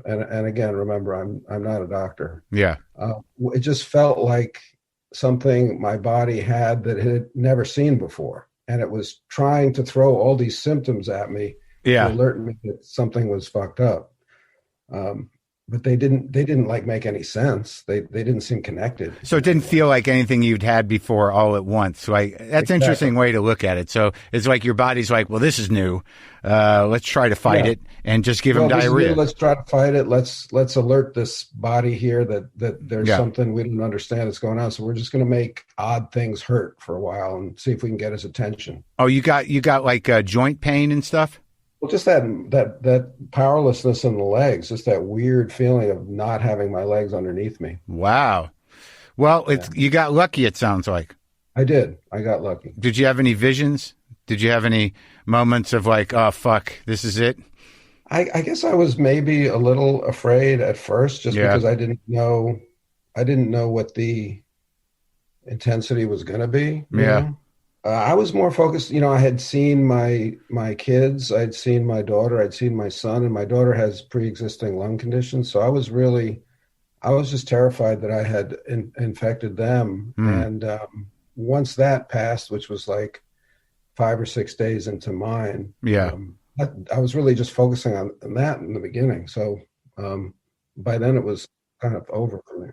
And again, remember, I'm not a doctor. Yeah. It just felt like something my body had that it had never seen before, and it was trying to throw all these symptoms at me to Yeah. alert me that something was fucked up. But they didn't like make any sense. They didn't seem connected So in it any didn't way. feel like anything you'd had before all at once. Like that's an Exactly. interesting way to look at it. So it's like your body's like, well, this is new. Let's try to fight Yeah. it and just give him Well, this is new. diarrhea. Let's try to fight it. Let's alert this body here that there's Yeah. something we don't understand that's going on. So we're just going to make odd things hurt for a while and see if we can get his attention. Oh, you got like joint pain and stuff. Well, just that powerlessness in the legs, just that weird feeling of not having my legs underneath me. Wow. Well, Yeah. you got lucky. It sounds like. I did. I got lucky. Did you have any visions? Did you have any moments of like, oh fuck, this is it? I guess I was maybe a little afraid at first, just Yeah. because I didn't know what the intensity was going to be. You Yeah. know? I was more focused. I had seen my kids, I'd seen my daughter, I'd seen my son, and my daughter has pre-existing lung conditions. So I was just terrified that I had infected them. Mm. And once that passed, which was like 5 or 6 days into mine, Yeah. I was really just focusing on that in the beginning. So by then it was kind of over for me.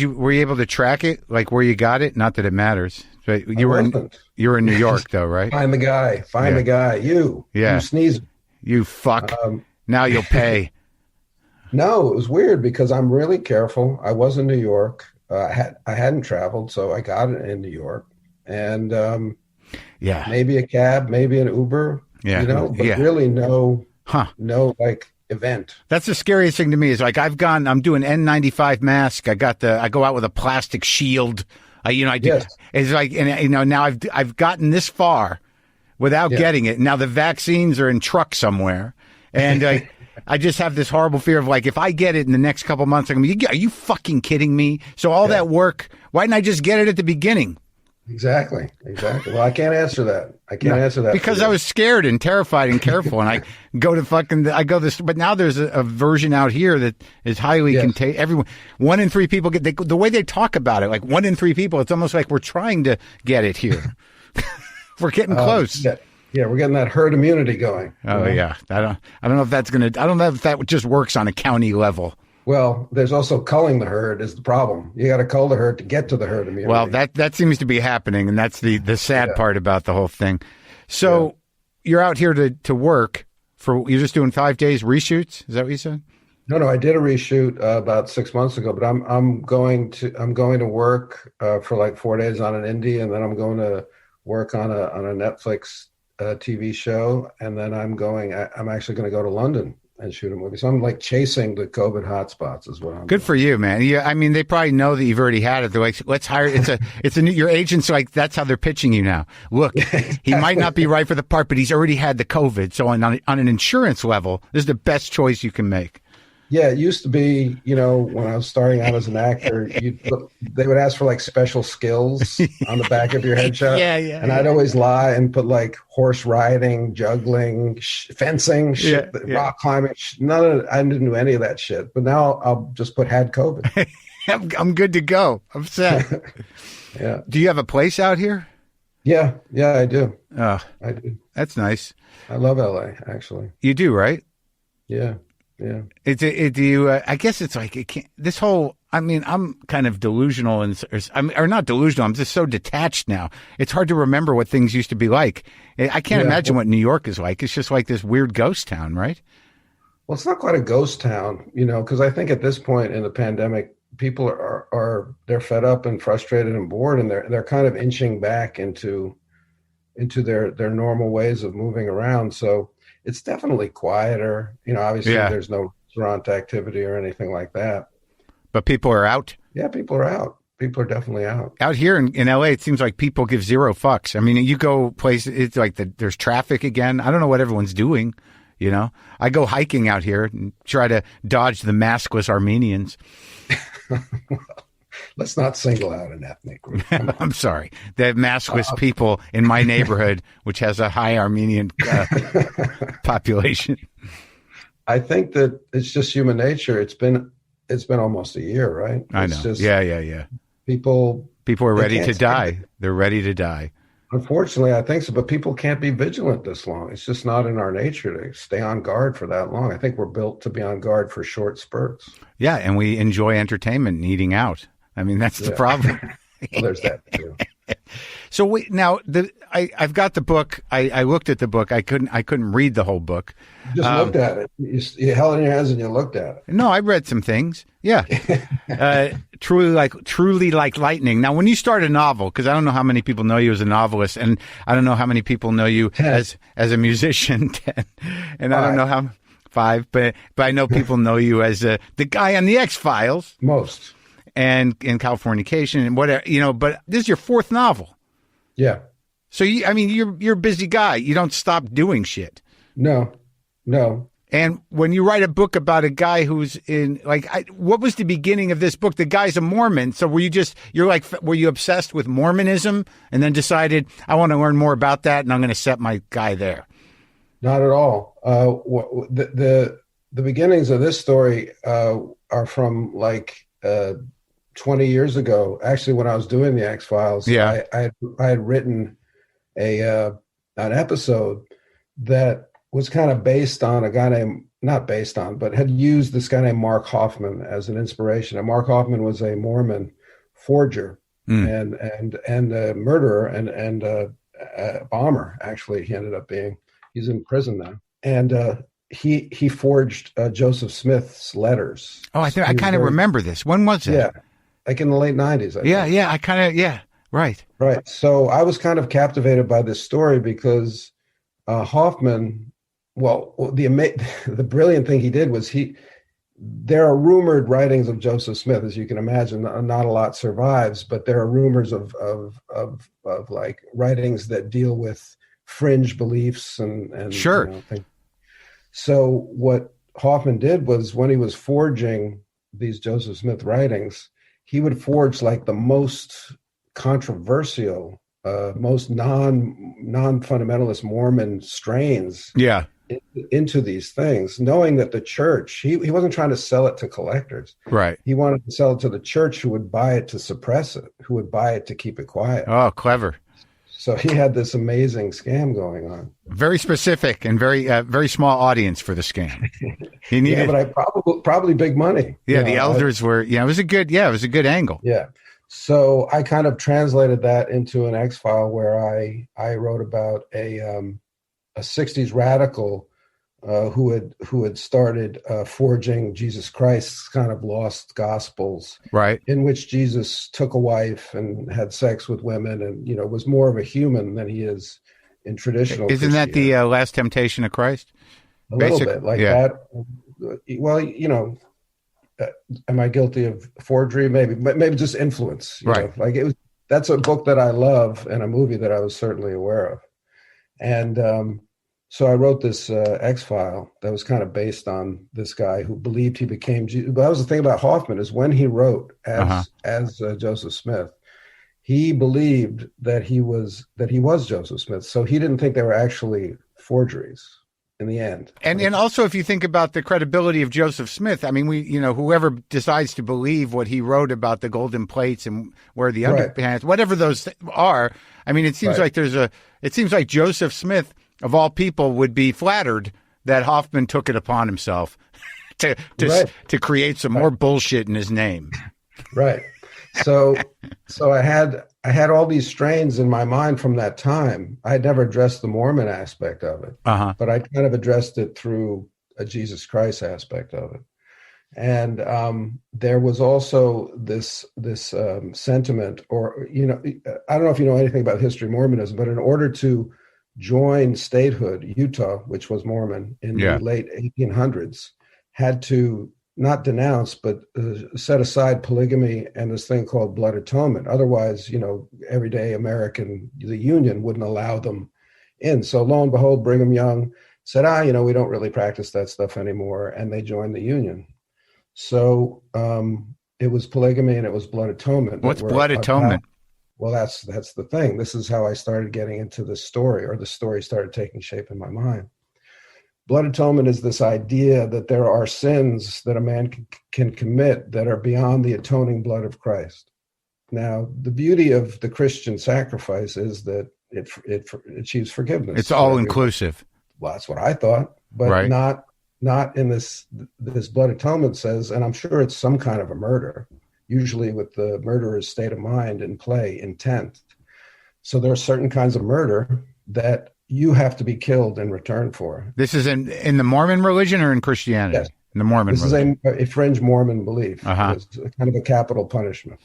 Were you able to track it, like where you got it? Not that it matters. But I wasn't. you were in New York though, right? Find the guy. Find Yeah. the guy. You Yeah. sneeze. You fuck. Um, Now you'll pay. no, it was weird because I'm really careful. I was in New York. I hadn't traveled, so I got it in New York, and Yeah. maybe a cab, maybe an Uber. Yeah. But Yeah. really no Huh. like event. That's the scariest thing to me is like I'm doing N95 mask. I go out with a plastic shield. I do. Yes. It's like, and now I've gotten this far without Yeah. getting it. Now the vaccines are in trucks somewhere. And I just have this horrible fear of like, if I get it in the next couple months, I'm going to be, are you fucking kidding me? So all that work, why didn't I just get it at the beginning? Exactly. Well, I can't answer that. I can't answer that Because for I you. was scared and terrified and careful, and I go this. But now there's a version out here that is highly Yes. contagious. Everyone, 1 in 3 people the way they talk about it, like 1 in 3 people. It's almost like we're trying to get it here. We're getting close. Yeah, we're getting that herd immunity going. Oh yeah, I don't know if that's gonna. I don't know if that just works on a county level. Well, there's also culling the herd is the problem. You got to cull the herd to get to the herd immunity. Well, that seems to be happening, and that's the sad part about the whole thing. So you're out here to work you're just doing 5 days reshoots. Is that what you said? No, I did a reshoot about 6 months ago, but I'm going to work for like 4 days on an indie, and then I'm going to work on a Netflix TV show, and then I'm actually going to go to London and shoot a movie. So I'm like chasing the COVID hotspots is what I'm Good doing. for you, man. Yeah, I mean, they probably know that you've already had it. They're like, let's hire. Your agent's like, that's how they're pitching you now. Look, he might not be right for the part, but he's already had the COVID. So on an insurance level, this is the best choice you can make. Yeah, it used to be, when I was starting out as an actor, they would ask for like special skills on the back of your headshot. Yeah. And I'd always lie and put like horse riding, juggling, fencing, rock climbing. I didn't do any of that shit. But now I'll just put had COVID. I'm good to go. I'm set. Yeah. Do you have a place out here? Yeah, I do. Oh, I do. that's nice. I love LA, actually. You do, right? Yeah. Do you? I guess it's like it can't. This whole. I mean, I'm kind of delusional, or not delusional. I'm just so detached now. It's hard to remember what things used to be like. I can't imagine what New York is like. It's just like this weird ghost town, right? Well, it's not quite a ghost town, because I think at this point in the pandemic, people they're fed up and frustrated and bored, and they're kind of inching back into their normal ways of moving around. So it's definitely quieter. Obviously there's no restaurant activity or anything like that. But people are out. Yeah, people are out. People are definitely out. Out here in LA, it seems like people give zero fucks. I mean, you go places, it's like there's traffic again. I don't know what everyone's doing. I go hiking out here and try to dodge the maskless Armenians. Let's not single out an ethnic group. I'm sorry. The maskless people in my neighborhood, which has a high Armenian population. I think that it's just human nature. It's been almost a year, right? I It's know. just Yeah. people Are they ready can't to die. They're ready to die. Unfortunately, I think so, but people can't be vigilant this long. It's just not in our nature to stay on guard for that long. I think we're built to be on guard for short spurts. Yeah, and we enjoy entertainment and eating out. I mean, that's the problem. Well, there's that too. So I've got the book. I looked at the book. I couldn't read the whole book. You just looked at it. You held it in your hands and you looked at it. No, I read some things. Yeah, truly like lightning. Now, when you start a novel, because I don't know how many people know you as a novelist, and I don't know how many people know you as a musician, 10, and I don't know how 5, but I know people know you as the guy on the X-Files. Most. And in Californication and whatever, but this is your 4th novel. Yeah. So you're a busy guy. You don't stop doing shit. No. And when you write a book about a guy who's what was the beginning of this book? The guy's a Mormon. So were you obsessed with Mormonism and then decided I want to learn more about that and I'm going to set my guy there? Not at all. The beginnings of this story are from 20 years ago, actually, when I was doing the X-Files. Yeah. I had written an episode that was kind of based on a guy named, not based on, but had used this guy named Marc Hoffman as an inspiration. And Marc Hoffman was a Mormon forger and a murderer and a bomber, actually, he ended up being. He's in prison now. And he forged Joseph Smith's letters. Oh, I kind of remember this. When was it? Yeah. Like in the late 90s. I think. Right. Right. So I was kind of captivated by this story because Hoffman, the brilliant thing he did was there are rumored writings of Joseph Smith, as you can imagine. Not a lot survives, but there are rumors of like writings that deal with fringe beliefs and sure. So what Hoffman did was when he was forging these Joseph Smith writings, he would forge like the most controversial, most non-fundamentalist Mormon strains into these things, knowing that the church, he wasn't trying to sell it to collectors. Right. He wanted to sell it to the church who would buy it to suppress it, who would buy it to keep it quiet. Oh, clever. So he had this amazing scam going on. Very specific and very small audience for the scam. He needed, but I probably big money. Yeah, the elders were. Yeah, it was a good angle. Yeah. So I kind of translated that into an X-File where I wrote about a 60s radical who had started forging Jesus Christ's kind of lost gospels, right? In which Jesus took a wife and had sex with women, and was more of a human than he is in traditional. Isn't that the Last Temptation of Christ? A little bit like that. Well, am I guilty of forgery? Maybe, but maybe just influence. Right. Like it was. That's a book that I love and a movie that I was certainly aware of, and. So I wrote this X-File that was kind of based on this guy who believed he became Jesus. But that was the thing about Hoffman, is when he wrote as Joseph Smith, he believed that he was Joseph Smith. So he didn't think they were actually forgeries in the end. And also, if you think about the credibility of Joseph Smith, I mean, whoever decides to believe what he wrote about the golden plates and where the underpants, whatever those are, I mean, it seems like it seems like Joseph Smith, of all people, would be flattered that Hoffman took it upon himself to create some more bullshit in his name. Right. So I had all these strains in my mind from that time. I had never addressed the Mormon aspect of it, but I kind of addressed it through a Jesus Christ aspect of it. And there was also this sentiment, or I don't know if you know anything about the history of Mormonism, but in order to join statehood, Utah, which was Mormon in the late 1800s, had to not denounce, but set aside polygamy and this thing called blood atonement. Otherwise, everyday American, the Union wouldn't allow them in. So lo and behold, Brigham Young said, we don't really practice that stuff anymore. And they joined the Union. So it was polygamy and it was blood atonement. What's blood atonement? Well, that's the thing. This is how I started getting into this story, or the story started taking shape in my mind. blood atonement is this idea that there are sins that a man can commit that are beyond the atoning blood of Christ. Now, the beauty of the Christian sacrifice is that it achieves forgiveness. It's all inclusive. Well, that's what I thought, but right. not in this blood atonement says, and I'm sure it's some kind of a murder, usually with the murderer's state of mind in play, intent. So there are certain kinds of murder that you have to be killed in return for. This is in the Mormon religion or in Christianity? Yes. In the Mormon religion. This is a fringe Mormon belief. It's kind of a capital punishment.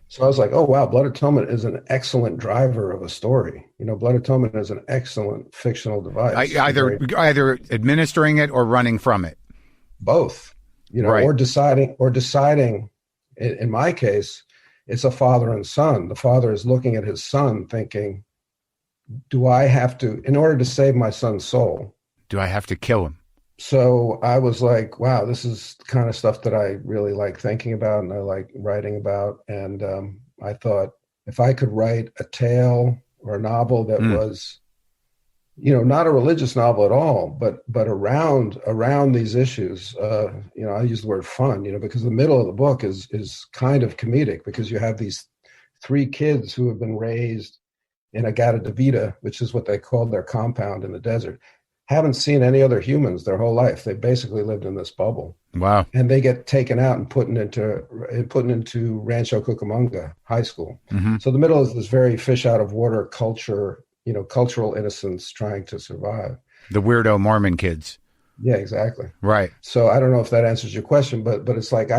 So I was like, oh, wow, blood atonement is an excellent driver of a story. Blood atonement is an excellent fictional device. Either administering it or running from it. Both, right. or deciding, in my case, it's a father and son. The father is looking at his son thinking, do I have to, in order to save my son's soul, do I have to kill him? So I was like, wow, this is the kind of stuff that I really like thinking about and I like writing about. And I thought if I could write a tale or a novel that was, not a religious novel at all, but around these issues, I use the word fun, because the middle of the book is kind of comedic because you have these 3 kids who have been raised in Agata Davida, which is what they called their compound in the desert, haven't seen any other humans their whole life. They basically lived in this bubble. Wow. And they get taken out and put into Rancho Cucamonga High School. Mm-hmm. So the middle is this very fish out of water culture, cultural innocence trying to survive. The weirdo Mormon kids. Yeah, exactly. Right. So I don't know if that answers your question, but it's like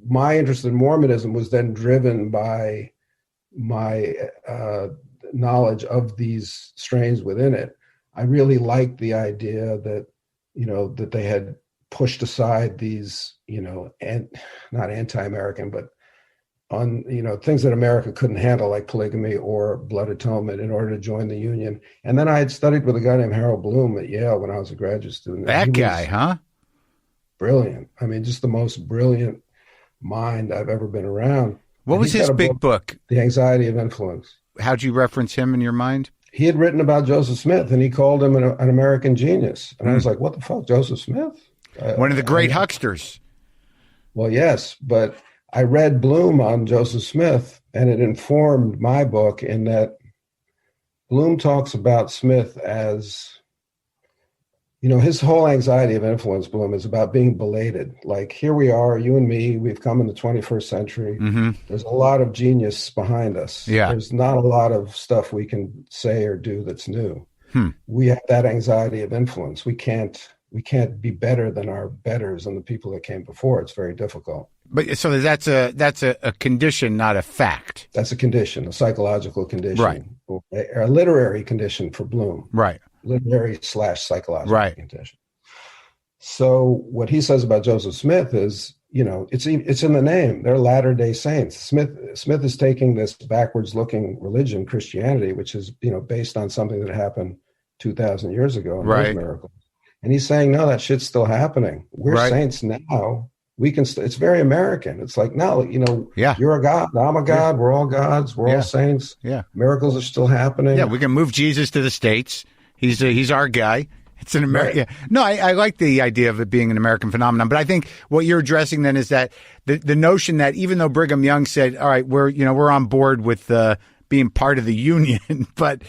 my interest in Mormonism was then driven by my knowledge of these strains within it. I really liked the idea that, that they had pushed aside these, and not anti-American, but on, things that America couldn't handle, like polygamy or blood atonement, in order to join the Union. And then I had studied with a guy named Harold Bloom at Yale when I was a graduate student. That guy, huh? Brilliant. I mean, just the most brilliant mind I've ever been around. What was his big book? The Anxiety of Influence. How'd you reference him in your mind? He had written about Joseph Smith, and he called him an American genius. And I was like, what the fuck, Joseph Smith? One of the great hucksters. Well, yes, but I read Bloom on Joseph Smith, and it informed my book in that Bloom talks about Smith as, his whole anxiety of influence, Bloom, is about being belated. Like, here we are, you and me, we've come in the 21st century. Mm-hmm. There's a lot of genius behind us. Yeah. There's not a lot of stuff we can say or do that's new. We have that anxiety of influence. We can't be better than our betters and the people that came before. It's very difficult. But so that's a condition, not a fact. That's a condition, a psychological condition, right? Or a literary condition for Bloom, right? Literary / psychological condition. So what he says about Joseph Smith is, it's in the name. They're Latter-day Saints. Smith is taking this backwards-looking religion, Christianity, which is based on something that happened 2,000 years ago, and those miracles. And he's saying, no, that shit's still happening. We're saints now. We can. It's very American. It's like, no, you're a god. I'm a god. We're all gods. We're all saints. Yeah, miracles are still happening. Yeah, we can move Jesus to the States. He's our guy. It's an American. Right. Yeah. No, I like the idea of it being an American phenomenon, but I think what you're addressing then is that the notion that even though Brigham Young said, all right, we're on board with being part of the Union, but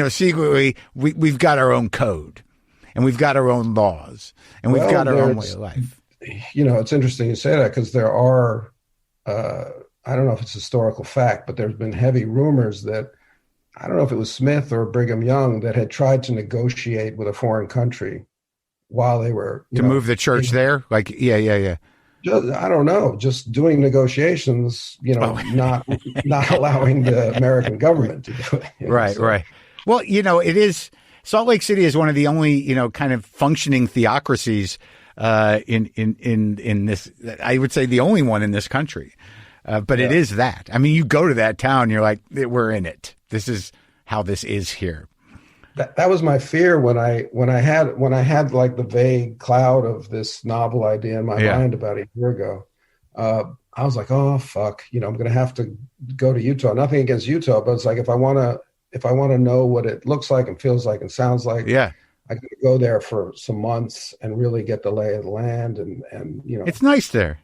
secretly we've got our own code and we've got our own laws and we've got our own way of life. It's interesting you say that because there are, I don't know if it's historical fact, but there's been heavy rumors that, I don't know if it was Smith or Brigham Young that had tried to negotiate with a foreign country while they were to move the church there. Like, yeah. I don't know, just doing negotiations, not allowing the American government to do it. Right. Well, it is, Salt Lake City is one of the only, kind of functioning theocracies in this, I would say the only one in this country. But it is that. I mean, you go to that town, you're like, we're in it. This is how this is here. That was my fear when I had like the vague cloud of this novel idea in my mind about a year ago. I was like, oh fuck, I'm going to have to go to Utah. Nothing against Utah, but it's like if I want to know what it looks like and feels like and sounds like, I I could go there for some months and really get the lay of the land, and It's nice there.